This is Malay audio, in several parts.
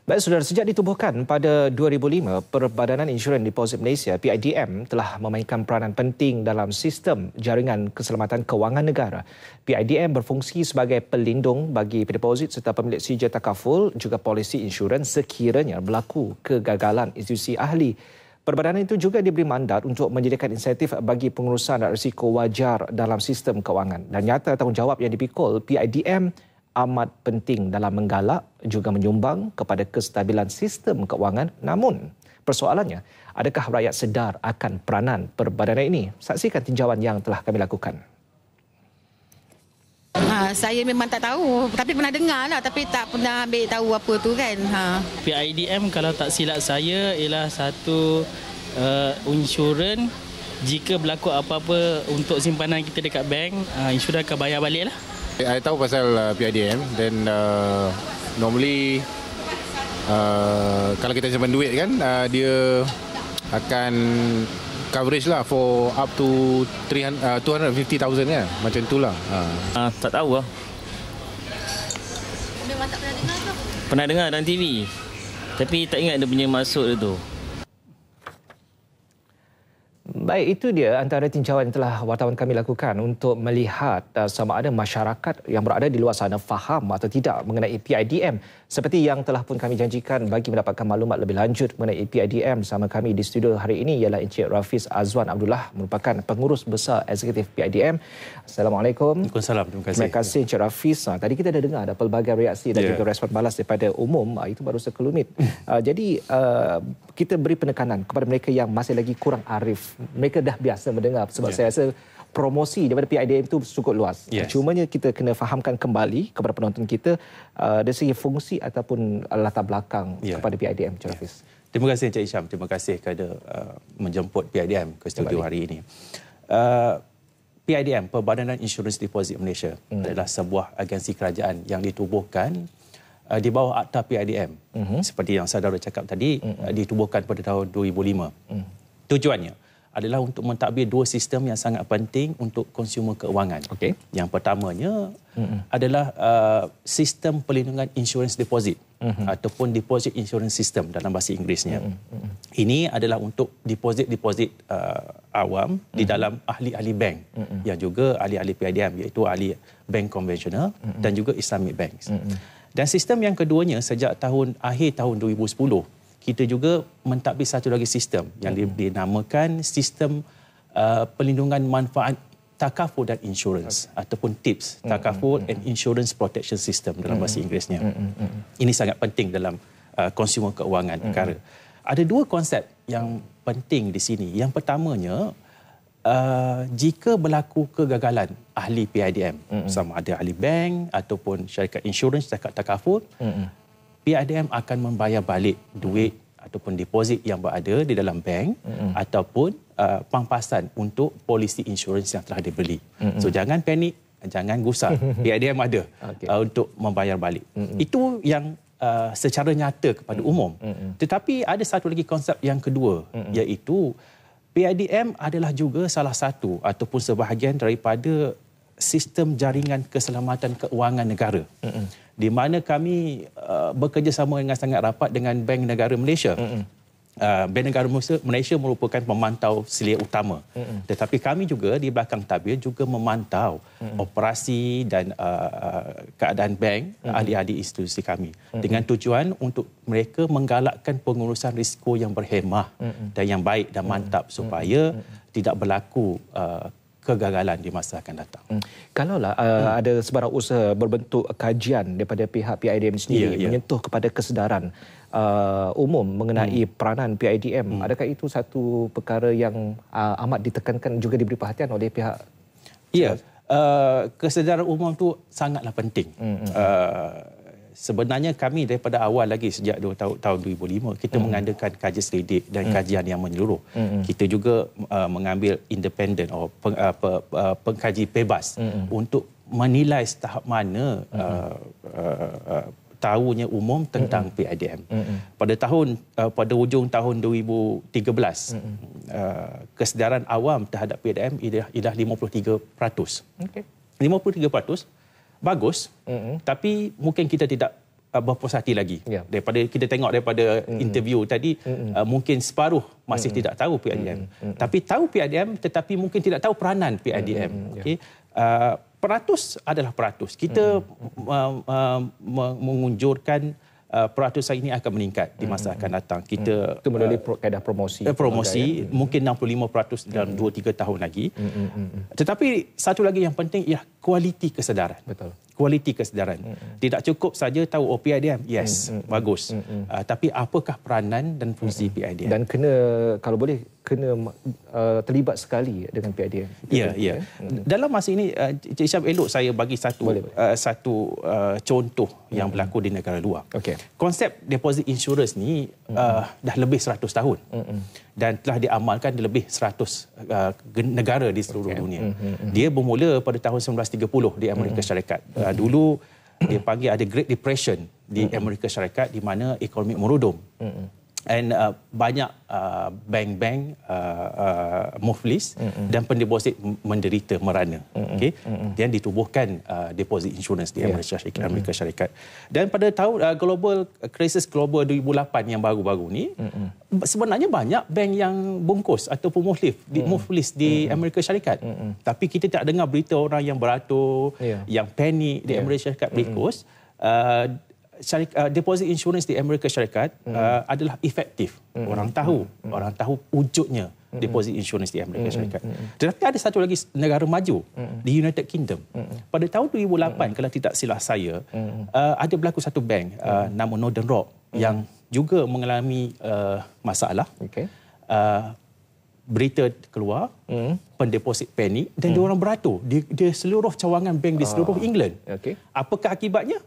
Baik, saudara, sejak ditubuhkan pada 2005, Perbadanan Insurans Deposit Malaysia (PIDM) telah memainkan peranan penting dalam sistem jaringan keselamatan kewangan negara. PIDM berfungsi sebagai pelindung bagi pendeposit serta pemilik sijil takaful juga polisi insurans sekiranya berlaku kegagalan institusi ahli. Perbadanan itu juga diberi mandat untuk menyediakan insentif bagi pengurusan risiko wajar dalam sistem kewangan. Dan nyata tanggungjawab yang dipikul PIDM amat penting dalam menggalak juga menyumbang kepada kestabilan sistem kewangan. Namun, persoalannya, adakah rakyat sedar akan peranan perbadanan ini? Saksikan tinjauan yang telah kami lakukan. Saya memang tak tahu, tapi pernah dengar lah, tapi tak pernah ambil tahu apa tu kan. PIDM kalau tak silap saya ialah satu insurans. Jika berlaku apa-apa untuk simpanan kita dekat bank, insurans akan bayar balik lah. I tahu pasal PIDM dan normally kalau kita simpan duit kan dia akan coverage lah for up to 250,000 kan, macam itulah. Tak tahu lah. Memang tak pernah dengar ke? Pernah dengar dalam TV, tapi tak ingat dia punya maksud dia tu. Baik, itu dia antara tinjauan yang telah wartawan kami lakukan untuk melihat sama ada masyarakat yang berada di luar sana faham atau tidak mengenai PIDM. Seperti yang telah pun kami janjikan, bagi mendapatkan maklumat lebih lanjut mengenai PIDM, bersama kami di studio hari ini ialah Encik Rafiz Azwan Abdullah, merupakan pengurus besar eksekutif PIDM. Assalamualaikum. Waalaikumsalam. Terima kasih. Terima kasih Encik Rafiz. Tadi kita dah dengar ada pelbagai reaksi dan juga respon balas daripada umum. Itu baru sekelumit. Jadi kita beri penekanan kepada mereka yang masih lagi kurang arif. Mereka dah biasa mendengar sebab saya rasa promosi daripada PIDM itu cukup luas. Cumanya kita kena fahamkan kembali kepada penonton kita dari segi fungsi ataupun latar belakang kepada PIDM. Terima kasih Encik Isham. Terima kasih kerana menjemput PIDM ke studio hari ini. PIDM, Perbadanan Insurans Deposit Malaysia, adalah sebuah agensi kerajaan yang ditubuhkan di bawah Akta PIDM. Seperti yang saudara cakap tadi, ditubuhkan pada tahun 2005. Tujuannya adalah untuk mentadbir dua sistem yang sangat penting untuk konsumer keuangan. Yang pertamanya adalah sistem perlindungan insurans deposit ataupun deposit insurance system dalam bahasa Inggerisnya. Ini adalah untuk deposit-deposit awam di dalam ahli-ahli bank yang juga ahli-ahli PIDM, iaitu ahli bank konvensional dan juga Islamic banks. Dan sistem yang keduanya sejak akhir tahun 2010, kita juga mentadbir satu lagi sistem yang dinamakan sistem perlindungan manfaat takaful dan insurans ataupun TIPS, Takaful and Insurance Protection System dalam bahasa Inggerisnya. Ini sangat penting dalam konsumer keuangan negara. Ada dua konsep yang penting di sini. Yang pertamanya, jika berlaku kegagalan ahli PIDM, sama ada ahli bank ataupun syarikat insurans, syarikat takaful, PIDM akan membayar balik duit ataupun deposit yang berada di dalam bank ataupun pampasan untuk polisi insurans yang telah dibeli. So jangan panik, jangan gusar. PIDM ada untuk membayar balik. Itu yang secara nyata kepada umum. Tetapi ada satu lagi konsep yang kedua, iaitu PIDM adalah juga salah satu ataupun sebahagian daripada sistem jaringan keselamatan keuangan negara, di mana kami bekerjasama dengan sangat rapat dengan Bank Negara Malaysia. Bank Negara Malaysia merupakan pemantau selia utama, tetapi kami juga di belakang tabir juga memantau operasi dan keadaan bank, ahli-ahli institusi kami, dengan tujuan untuk mereka menggalakkan pengurusan risiko yang berhemah dan yang baik dan mantap supaya tidak berlaku kegagalan di masa akan datang. Kalaulah ada sebarang usaha berbentuk kajian daripada pihak PIDM sendiri menyentuh kepada kesedaran umum mengenai peranan PIDM, adakah itu satu perkara yang amat ditekankan juga diberi perhatian oleh pihak? Ya, kesedaran umum itu sangatlah penting. Sebenarnya kami daripada awal lagi sejak tahun 2005 kita mengadakan kajian selidik dan kajian yang menyeluruh. Kita juga mengambil independen atau pengkaji bebas untuk menilai setahap mana tahunya umum tentang PIDM. Pada hujung tahun 2013, kesedaran awam terhadap PIDM ialah 53%. 53%. Bagus, tapi mungkin kita tidak berpuas hati lagi. Daripada kita tengok daripada interview tadi, mungkin separuh masih tidak tahu PIDM. Tapi tahu PIDM tetapi mungkin tidak tahu peranan PIDM. Okey. Peratus adalah peratus. Kita mengunjurkan peratusan ini akan meningkat di masa akan datang. Kita itu melalui kaedah promosi. Mungkin 65% dalam 2-3 tahun lagi. Tetapi satu lagi yang penting ialah kualiti kesedaran. Betul. Kualiti kesedaran. Tidak cukup saja tahu PIDM. Yes, bagus. Tapi apakah peranan dan fungsi PIDM? Dan kalau boleh terlibat sekali dengan PIDM. Ya. Dalam masa ini Cik Syam elok saya bagi satu contoh yang berlaku di negara luar. Okay. Konsep deposit insurance ni dah lebih 100 tahun. Dan telah diamalkan di lebih 100 negara di seluruh dunia. Dia bermula pada tahun 1930 di Amerika Syarikat. Dulu dia panggil ada Great Depression di Amerika Syarikat di mana ekonomi merudum. And banyak bank-bank muflis dan pendeposit menderita merana. Okay? Dan ditubuhkan deposit insurance di Amerika Syarikat. Dan pada tahun krisis global 2008 yang baru-baru ni, sebenarnya banyak bank yang bungkus ataupun muflis di Amerika Syarikat. Tapi kita tak dengar berita orang yang beratur, yang panik di Amerika Syarikat because deposit insurance di Amerika Syarikat adalah efektif. Orang tahu wujudnya deposit insurance di Amerika Syarikat. Tetapi ada satu lagi negara maju di United Kingdom. Pada tahun 2008 kalau tidak silap saya, ada berlaku satu bank nama Northern Rock yang juga mengalami masalah. Berita keluar, pendeposit panik dan diorang beratur di seluruh cawangan bank di seluruh England. Apakah akibatnya?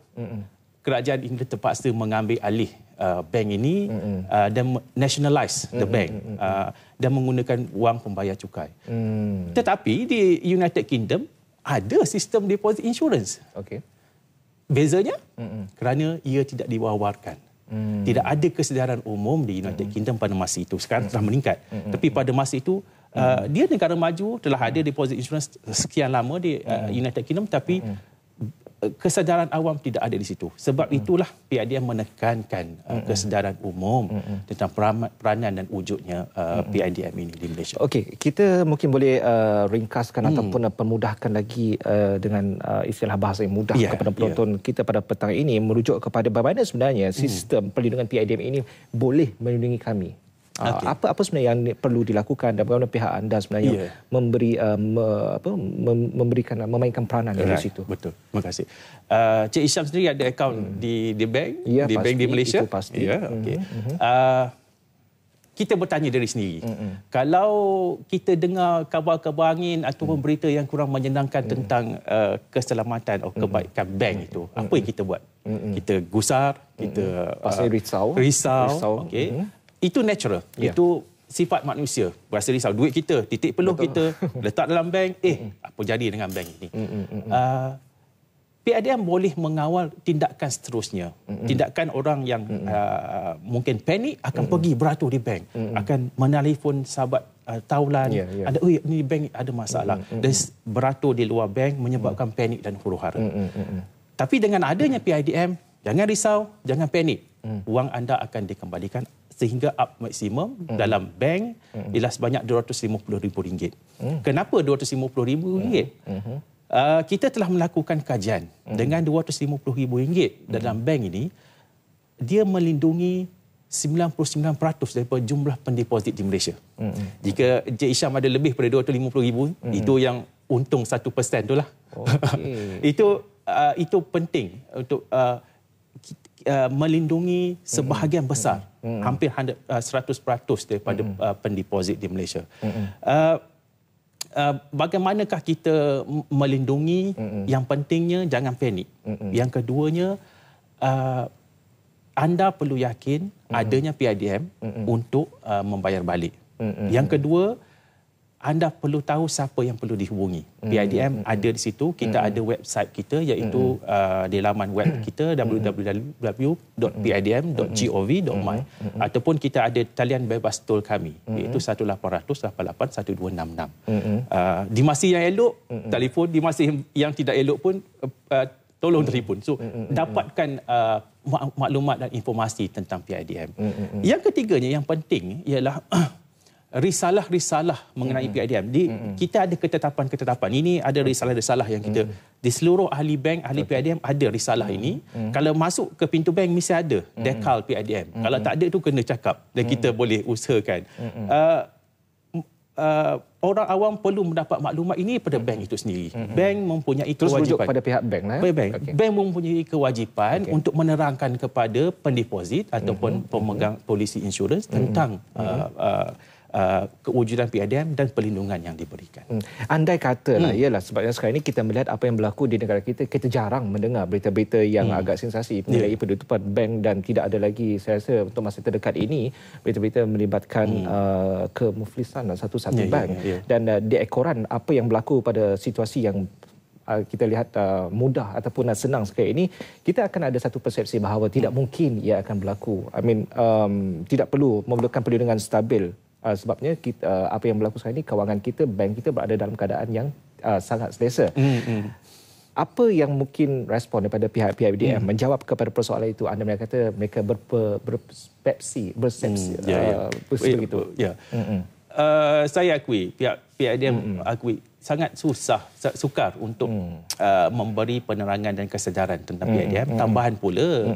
Kerajaan England terpaksa mengambil alih bank ini dan nationalize the bank dan menggunakan wang pembayar cukai. Tetapi di United Kingdom ada sistem deposit insurance. Bezanya kerana ia tidak diwawarkan. Tidak ada kesedaran umum di United Kingdom pada masa itu. Sekarang telah meningkat. Tapi pada masa itu dia negara maju, telah ada deposit insurance sekian lama di United Kingdom, tapi kesedaran awam tidak ada di situ. Sebab itulah PIDM menekankan kesedaran umum tentang peranan dan wujudnya PIDM ini di Malaysia. Okey, kita mungkin boleh ringkaskan ataupun permudahkan lagi dengan istilah bahasa yang mudah kepada penonton kita pada petang ini, merujuk kepada bagaimana sebenarnya sistem perlindungan PIDM ini boleh melindungi kami. Apa sebenarnya yang perlu dilakukan dan bagaimana pihak anda sebenarnya memainkan peranan di situ? Betul. Terima kasih. Cik Isham sendiri ada akaun di bank, bank di Malaysia. Itu pasti. Kita bertanya diri sendiri. Kalau kita dengar kabar-kabar angin ataupun berita yang kurang menyenangkan tentang keselamatan atau kebaikan bank itu, apa yang kita buat? Kita gusar, kita pasti risau. Okey. Itu natural. Itu sifat manusia. Berasa risau. Duit kita, titik peluh kita, letak dalam bank. Apa jadi dengan bank ini? PIDM boleh mengawal tindakan seterusnya. Tindakan orang yang mungkin panik akan pergi beratur di bank. Akan menelefon sahabat taulan. Ada, ni bank ada masalah. Dan beratur di luar bank menyebabkan panik dan huru-hara. Tapi dengan adanya PIDM, jangan risau, jangan panik. Wang anda akan dikembalikan sehingga up maksimum dalam bank ialah sebanyak RM250,000. Kenapa RM250,000? Kita telah melakukan kajian dengan RM250,000 dalam bank ini, dia melindungi 99% daripada jumlah pendeposit di Malaysia. Jika Encik Isham ada lebih daripada RM250,000, itu yang untung 1% itulah. Itu penting untuk melindungi sebahagian besar, hampir 100% daripada pendeposit di Malaysia. Bagaimanakah kita melindungi? Yang pentingnya jangan panik. Yang keduanya, anda perlu yakin adanya PIDM untuk membayar balik. Yang kedua, anda perlu tahu siapa yang perlu dihubungi. PIDM ada di situ. Kita ada website kita iaitu di laman web kita www.pidm.gov.my ataupun kita ada talian bebas tol kami iaitu 1800881266. Di masa yang elok telefon, di masa yang tidak elok pun tolong telefon. So dapatkan maklumat dan informasi tentang PIDM. Yang ketiganya yang penting ialah risalah-risalah mengenai PIDM. Kita ada ketetapan-ketetapan. Ini ada risalah-risalah yang kita di seluruh ahli bank, ahli PIDM ada risalah ini. Kalau masuk ke pintu bank mesti ada dekal PIDM. Kalau tak ada tu kena cakap dan kita boleh usahakan. Orang awam perlu mendapat maklumat ini pada bank itu sendiri. Bank mempunyai kewajipan. Terus rujuk pada pihak bank lah. Bank mempunyai kewajipan untuk menerangkan kepada pendeposit ataupun pemegang polisi insurans tentang kewujudan PIDM dan perlindungan yang diberikan. Andai katalah, ialah sebabnya sekarang ini kita melihat apa yang berlaku di negara kita, kita jarang mendengar berita-berita yang agak sensasi mengenai penutupan bank dan tidak ada lagi, saya rasa untuk masa terdekat ini, berita-berita melibatkan kemuflisan satu-satu bank. Dan di ekoran apa yang berlaku pada situasi yang kita lihat mudah ataupun senang sekali ini, kita akan ada satu persepsi bahawa tidak mungkin ia akan berlaku. Tidak perlu memerlukan perlindungan stabil. Sebabnya kita, apa yang berlaku sekarang ini, kewangan kita, bank kita berada dalam keadaan yang sangat selesa. Apa yang mungkin respon daripada pihak PIDM menjawab kepada persoalan itu? Anda kata mereka bersepsi begitu. Saya akui, pihak PIDM akui sangat sukar untuk memberi penerangan dan kesedaran tentang PIDM. Tambahan pula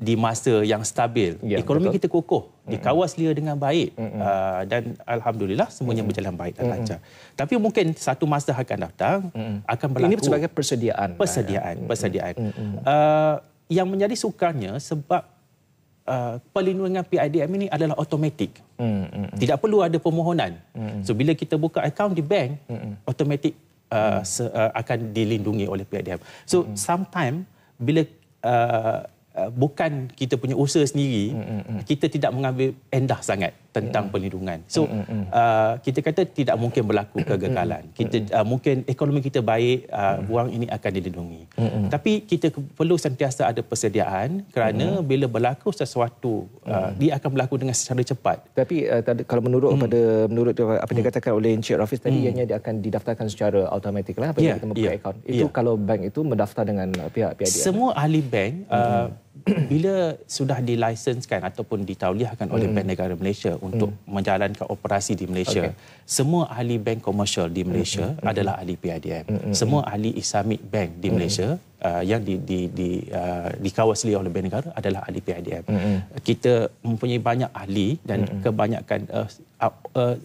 di masa yang stabil, ekonomi kita kokoh, dikawal selia dengan baik, dan alhamdulillah semuanya berjalan baik dan lancar. Tapi mungkin satu masa akan datang akan berlaku. Ini sebagai persediaan. Yang menjadi sukarnya sebab perlindungan PIDM ini adalah automatik. Tidak perlu ada permohonan. So bila kita buka akaun di bank, automatik akan dilindungi oleh PIDM. So sometimes bila bukan kita punya usaha sendiri, kita tidak mengambil endah sangat tentang perlindungan. So kita kata tidak mungkin berlaku kegagalan. Kita mungkin ekonomi kita baik, wang ini akan dilindungi. Tapi kita perlu sentiasa ada persediaan kerana bila berlaku sesuatu, dia akan berlaku dengan secara cepat. Tapi kalau menurut apa yang dikatakan oleh Encik Rafiz tadi, ianya dia akan didaftarkan secara automatik lah apabila kita membuka akaun. Itu kalau bank itu mendaftar dengan pihak PIDM. Semua ahli bank bila sudah dilisenskan ataupun ditauliahkan oleh Bank Negara Malaysia untuk menjalankan operasi di Malaysia, semua ahli bank komersial di Malaysia adalah ahli PIDM. Semua ahli Islamic Bank di Malaysia yang dikawal selia oleh Bank Negara adalah ahli PIDM. Kita mempunyai banyak ahli dan kebanyakan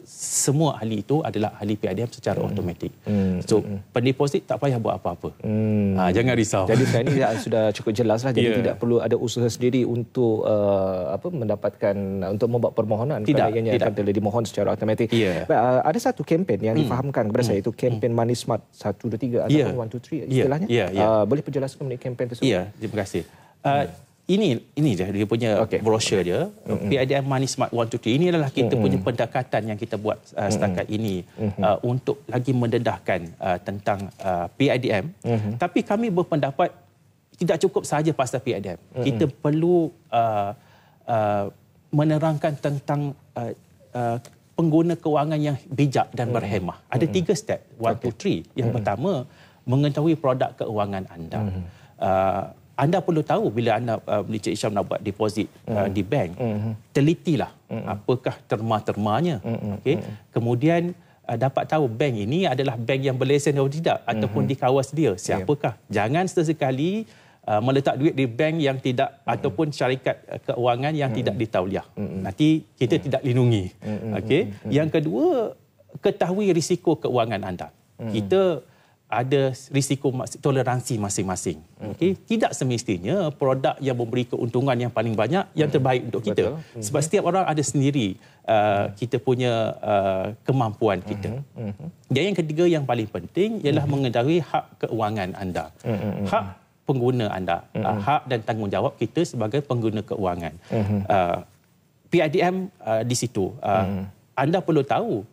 semua ahli itu adalah ahli PIDM secara automatik. So pendeposit tak payah buat apa-apa. Jangan risau. Jadi sekarang ini sudah cukup jelas lah. Jadi tidak perlu ada usaha sendiri untuk mendapatkan, untuk membuat permohonan. Tidak. Akan dimohon secara automatik. Ada satu kempen yang difahamkan kepada saya, itu kempen Money Smart 123 ataupun 123 istilahnya. Boleh penjelaskan mengenai kempen tersebut? Ya, terima kasih. Ini je dia punya brosur dia. PIDM Money Smart 123 ini adalah kita punya pendekatan yang kita buat setakat ini untuk lagi mendedahkan tentang PIDM. Tapi kami berpendapat tidak cukup sahaja pasal PIDM. Kita perlu menerangkan tentang pengguna kewangan yang bijak dan berhemah. Ada 3 step. 1, 2, 3. Yang pertama, mengetahui produk keuangan anda. Anda perlu tahu bila anda Encik Hisham nak buat deposit di bank, telitilah apakah terma-termanya. Kemudian dapat tahu bank ini adalah bank yang berlesen atau tidak, ataupun dikawal sedia. Siapakah? Jangan sesekali meletak duit di bank yang tidak ataupun syarikat keuangan yang tidak ditauliah. Nanti kita tidak lindungi. Yang kedua, ketahui risiko keuangan anda. Kita ada risiko toleransi masing-masing. Tidak semestinya produk yang memberi keuntungan yang paling banyak yang terbaik untuk kita. Sebab setiap orang ada sendiri kita punya kemampuan kita. Dan yang ketiga yang paling penting ialah mengetahui hak keuangan anda. Hak pengguna anda. Hak dan tanggungjawab kita sebagai pengguna keuangan. PIDM di situ. Anda perlu tahu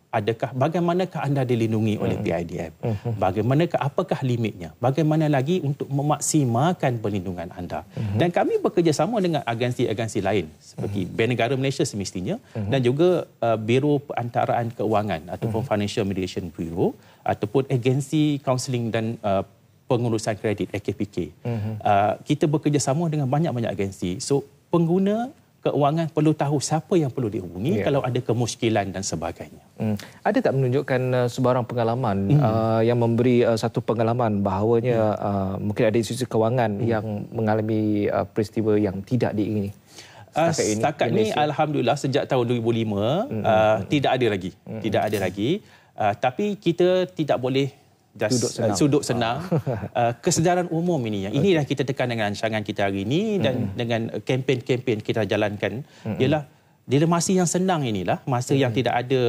bagaimanakah anda dilindungi oleh PIDM. Bagaimanakah, apakah limitnya. Bagaimana lagi untuk memaksimalkan perlindungan anda. Dan kami bekerjasama dengan agensi-agensi lain seperti Bank Negara Malaysia semestinya dan juga Biro Perantaraan Keuangan ataupun Financial Mediation Bureau ataupun agensi kaunseling dan pengurusan kredit AKPK. Kita bekerjasama dengan banyak-banyak agensi. So pengguna keuangan perlu tahu siapa yang perlu dihubungi kalau ada kemusykilan dan sebagainya. Ada tak menunjukkan sebarang pengalaman yang memberi satu pengalaman bahawanya mungkin ada institusi kewangan yang mengalami peristiwa yang tidak diingini? Setakat ini alhamdulillah sejak tahun 2005 tidak ada lagi. Tidak ada lagi. Tapi kita tidak boleh sudut senang. Kesedaran umum inilah kita tekan dengan rancangan kita hari ini dan dengan kempen-kempen kita jalankan ialah dalam masa yang senang inilah, masa yang tidak ada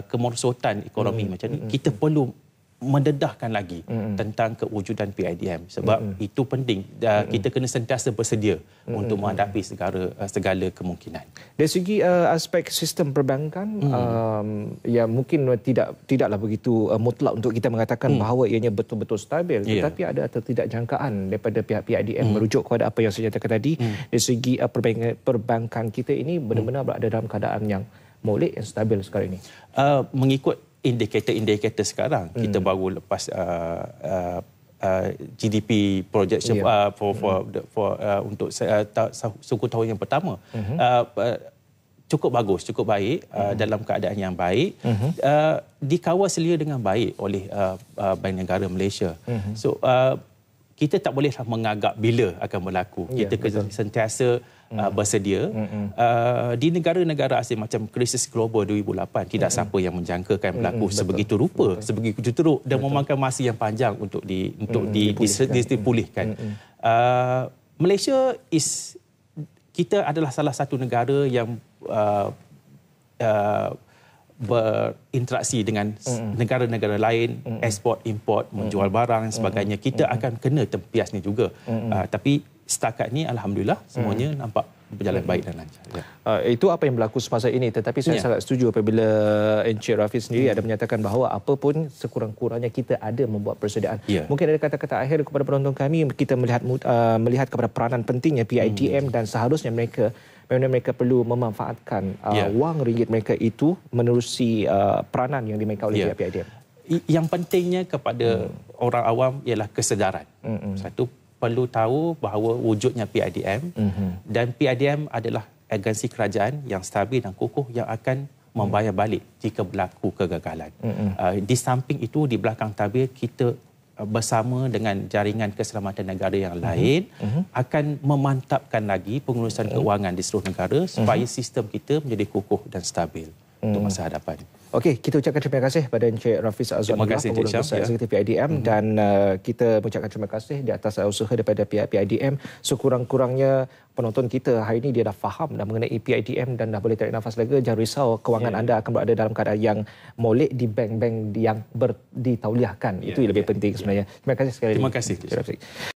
kemerosotan ekonomi macam ni, kita perlu mendedahkan lagi tentang kewujudan PIDM sebab itu penting. Kita kena sentiasa bersedia untuk menghadapi segala kemungkinan. Dari segi aspek sistem perbankan, ya mungkin tidaklah begitu mutlak untuk kita mengatakan bahawa ianya betul-betul stabil, tetapi ada atau tidak jangkaan daripada pihak PIDM merujuk kepada apa yang saya nyatakan tadi. Dari segi perbankan kita ini benar-benar berada dalam keadaan yang molek, yang stabil sekarang ini. Mengikut indikator sekarang, kita baru lepas GDP projection untuk suku tahun yang pertama. Cukup bagus, cukup baik, dalam keadaan yang baik, dikawal selia dengan baik oleh Bank Negara Malaysia. So kita tak boleh mengagak bila akan berlaku. Kita sentiasa bersedia. Di negara-negara asing macam krisis global 2008, tidak siapa yang menjangkakan berlaku sebegitu rupa, sebegitu teruk dan memakan masa yang panjang untuk dipulihkan. Malaysia kita adalah salah satu negara yang berinteraksi dengan negara-negara lain, ekspor, import, menjual barang dan sebagainya. Kita akan kena tempias ni juga. Tapi setakat ni alhamdulillah semuanya nampak berjalan baik dan lancar. Itu apa yang berlaku semasa ini, tetapi saya sangat setuju apabila Encik Rafiz sendiri ada menyatakan bahawa apapun sekurang-kurangnya kita ada membuat persediaan. Mungkin ada kata-kata akhir kepada penonton kami, kita melihat kepada peranan pentingnya PIDM dan seharusnya mereka perlu memanfaatkan wang ringgit mereka itu menerusi peranan yang dimainkan oleh pihak PIDM. Yang pentingnya kepada orang awam ialah kesedaran. Satu, perlu tahu bahawa wujudnya PIDM dan PIDM adalah agensi kerajaan yang stabil dan kukuh yang akan membayar balik jika berlaku kegagalan. Di samping itu, di belakang tabir kita bersama dengan jaringan keselamatan negara yang lain akan memantapkan lagi pengurusan keuangan di seluruh negara supaya sistem kita menjadi kukuh dan stabil untuk masa hadapan. Okey, kita ucapkan terima kasih kepada Encik Rafiz Azwan, Pengurus Besar Eksekutif PIDM, dan kita mengucapkan terima kasih di atas usaha daripada pihak PIDM. Sekurang-kurangnya penonton kita hari ini dia dah faham dah mengenai PIDM dan dah boleh tarik nafas lega. Jangan risau, kewangan anda akan berada dalam keadaan yang molek di bank-bank yang ditauliahkan. Itu yang lebih penting sebenarnya. Terima kasih sekali. Terima kasih.